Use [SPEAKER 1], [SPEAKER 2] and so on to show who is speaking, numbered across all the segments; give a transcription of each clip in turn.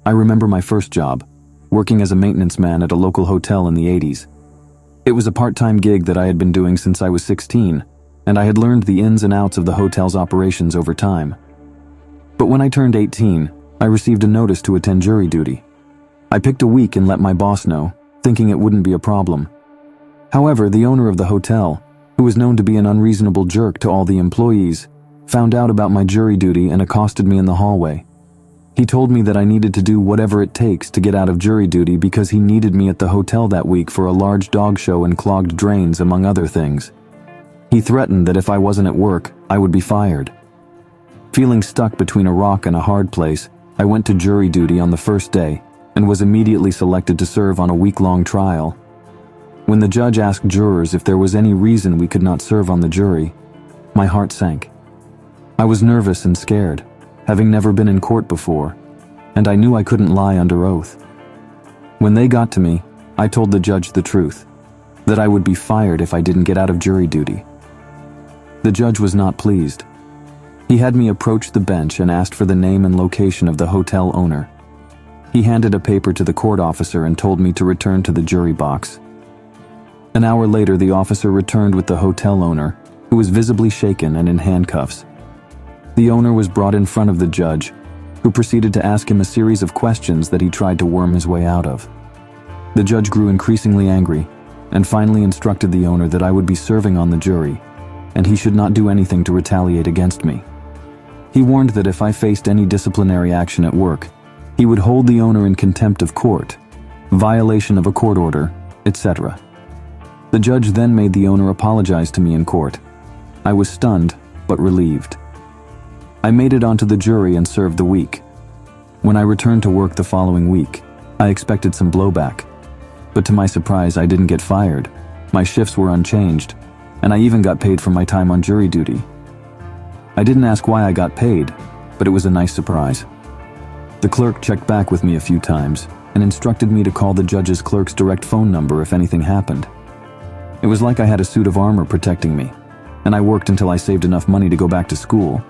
[SPEAKER 1] I remember my first job, working as a maintenance man at a local hotel in the 80s. It was a part-time gig that I had been doing since I was 16, and I had learned the ins and outs of the hotel's operations over time. But when I turned 18, I received a notice to attend jury duty. I picked a week and let my boss know, thinking it wouldn't be a problem. However, the owner of the hotel, who was known to be an unreasonable jerk to all the employees, found out about my jury duty and accosted me in the hallway. He told me that I needed to do whatever it takes to get out of jury duty because he needed me at the hotel that week for a large dog show and clogged drains, among other things. He threatened that if I wasn't at work, I would be fired. Feeling stuck between a rock and a hard place, I went to jury duty on the first day and was immediately selected to serve on a week-long trial. When the judge asked jurors if there was any reason we could not serve on the jury, my heart sank. I was nervous and scared, having never been in court before, and I knew I couldn't lie under oath. When they got to me, I told the judge the truth, that I would be fired if I didn't get out of jury duty. The judge was not pleased. He had me approach the bench and asked for the name and location of the hotel owner. He handed a paper to the court officer and told me to return to the jury box. An hour later, the officer returned with the hotel owner, who was visibly shaken and in handcuffs. The owner was brought in front of the judge, who proceeded to ask him a series of questions that he tried to worm his way out of. The judge grew increasingly angry and finally instructed the owner that I would be serving on the jury, and he should not do anything to retaliate against me. He warned that if I faced any disciplinary action at work, he would hold the owner in contempt of court, violation of a court order, etc. The judge then made the owner apologize to me in court. I was stunned, but relieved. I made it onto the jury and served the week. When I returned to work the following week, I expected some blowback. But to my surprise, I didn't get fired. My shifts were unchanged, and I even got paid for my time on jury duty. I didn't ask why I got paid, but it was a nice surprise. The clerk checked back with me a few times and instructed me to call the judge's clerk's direct phone number if anything happened. It was like I had a suit of armor protecting me, and I worked until I saved enough money to go back to school.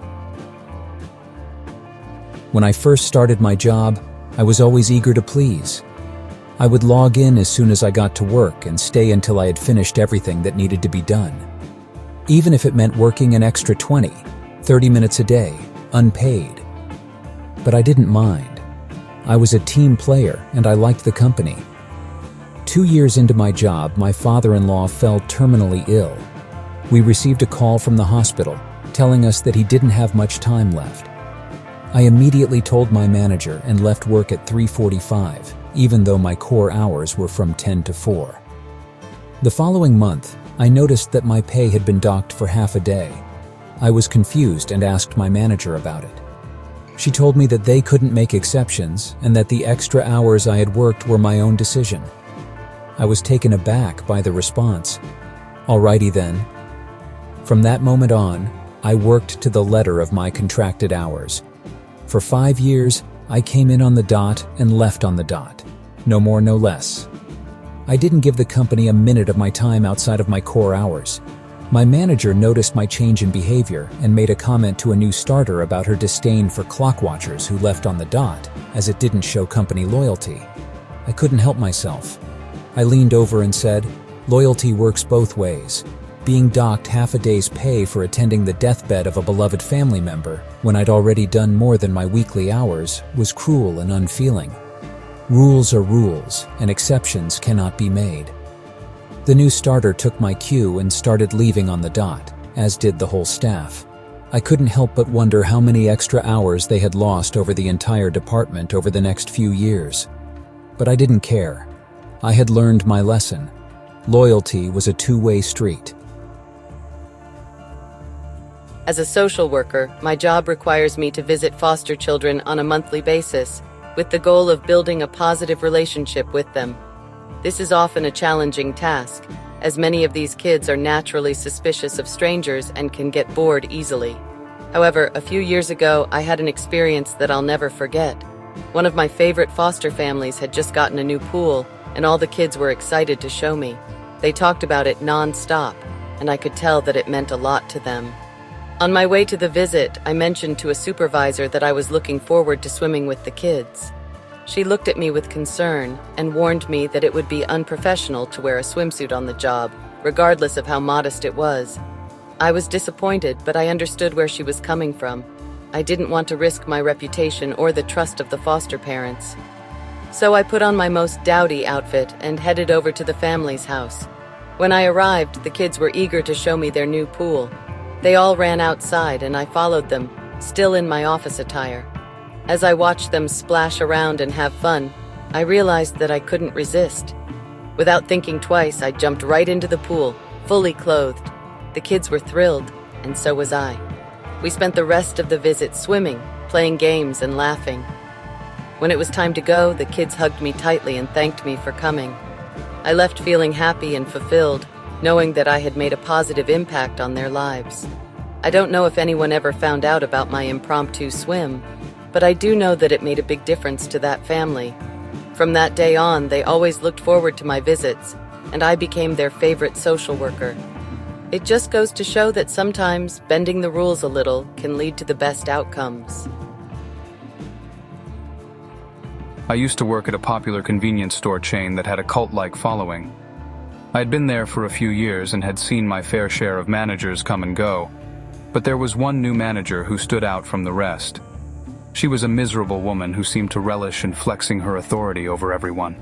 [SPEAKER 2] When I first started my job, I was always eager to please. I would log in as soon as I got to work and stay until I had finished everything that needed to be done. Even if it meant working an extra 20, 30 minutes a day, unpaid. But I didn't mind. I was a team player and I liked the company. 2 years into my job, my father-in-law fell terminally ill. We received a call from the hospital telling us that he didn't have much time left. I immediately told my manager and left work at 3:45, even though my core hours were from 10 to 4. The following month, I noticed that my pay had been docked for half a day. I was confused and asked my manager about it. She told me that they couldn't make exceptions and that the extra hours I had worked were my own decision. I was taken aback by the response. Alrighty then. From that moment on, I worked to the letter of my contracted hours. For 5 years, I came in on the dot and left on the dot. No more, no less. I didn't give the company a minute of my time outside of my core hours. My manager noticed my change in behavior and made a comment to a new starter about her disdain for clock watchers who left on the dot, as it didn't show company loyalty. I couldn't help myself. I leaned over and said, "Loyalty works both ways. Being docked half a day's pay for attending the deathbed of a beloved family member, when I'd already done more than my weekly hours, was cruel and unfeeling. Rules are rules, and exceptions cannot be made." The new starter took my cue and started leaving on the dot, as did the whole staff. I couldn't help but wonder how many extra hours they had lost over the entire department over the next few years. But I didn't care. I had learned my lesson. Loyalty was a two-way street.
[SPEAKER 3] As a social worker, my job requires me to visit foster children on a monthly basis, with the goal of building a positive relationship with them. This is often a challenging task, as many of these kids are naturally suspicious of strangers and can get bored easily. However, a few years ago, I had an experience that I'll never forget. One of my favorite foster families had just gotten a new pool, and all the kids were excited to show me. They talked about it non-stop, and I could tell that it meant a lot to them. On my way to the visit, I mentioned to a supervisor that I was looking forward to swimming with the kids. She looked at me with concern and warned me that it would be unprofessional to wear a swimsuit on the job, regardless of how modest it was. I was disappointed, but I understood where she was coming from. I didn't want to risk my reputation or the trust of the foster parents. So I put on my most dowdy outfit and headed over to the family's house. When I arrived, the kids were eager to show me their new pool. They all ran outside and I followed them, still in my office attire. As I watched them splash around and have fun, I realized that I couldn't resist. Without thinking twice, I jumped right into the pool, fully clothed. The kids were thrilled, and so was I. We spent the rest of the visit swimming, playing games, and laughing. When it was time to go, the kids hugged me tightly and thanked me for coming. I left feeling happy and fulfilled, knowing that I had made a positive impact on their lives. I don't know if anyone ever found out about my impromptu swim, but I do know that it made a big difference to that family. From that day on, they always looked forward to my visits, and I became their favorite social worker. It just goes to show that sometimes bending the rules a little can lead to the best outcomes.
[SPEAKER 4] I used to work at a popular convenience store chain that had a cult-like following. I had been there for a few years and had seen my fair share of managers come and go, but there was one new manager who stood out from the rest. She was a miserable woman who seemed to relish in flexing her authority over everyone.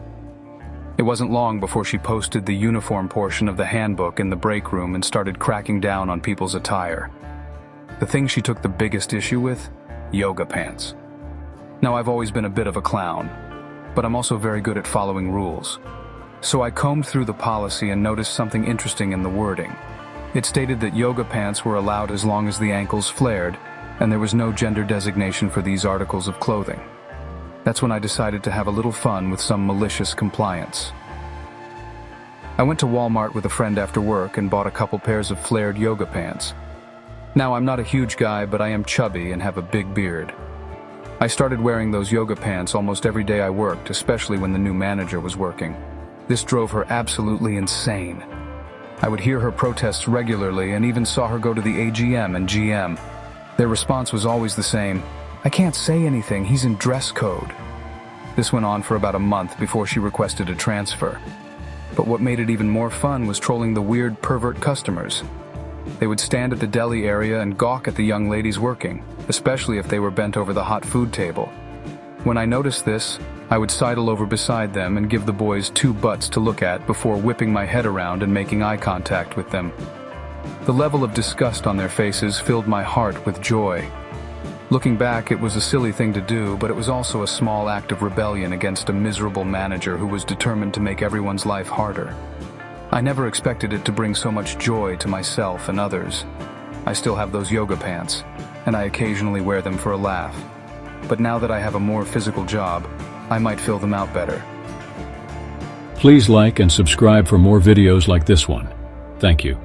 [SPEAKER 4] It wasn't long before she posted the uniform portion of the handbook in the break room and started cracking down on people's attire. The thing she took the biggest issue with? Yoga pants. Now, I've always been a bit of a clown, but I'm also very good at following rules. So I combed through the policy and noticed something interesting in the wording. It stated that yoga pants were allowed as long as the ankles flared, and there was no gender designation for these articles of clothing. That's when I decided to have a little fun with some malicious compliance. I went to Walmart with a friend after work and bought a couple pairs of flared yoga pants. Now, I'm not a huge guy, but I am chubby and have a big beard. I started wearing those yoga pants almost every day I worked, especially when the new manager was working. This drove her absolutely insane. I would hear her protests regularly and even saw her go to the AGM and GM. Their response was always the same: "I can't say anything, he's in dress code." This went on for about a month before she requested a transfer. But what made it even more fun was trolling the weird pervert customers. They would stand at the deli area and gawk at the young ladies working, especially if they were bent over the hot food table. When I noticed this, I would sidle over beside them and give the boys two butts to look at before whipping my head around and making eye contact with them. The level of disgust on their faces filled my heart with joy. Looking back, it was a silly thing to do, but it was also a small act of rebellion against a miserable manager who was determined to make everyone's life harder. I never expected it to bring so much joy to myself and others. I still have those yoga pants, and I occasionally wear them for a laugh. But now that I have a more physical job, I might fill them out better.
[SPEAKER 5] Please like and subscribe for more videos like this one. Thank you.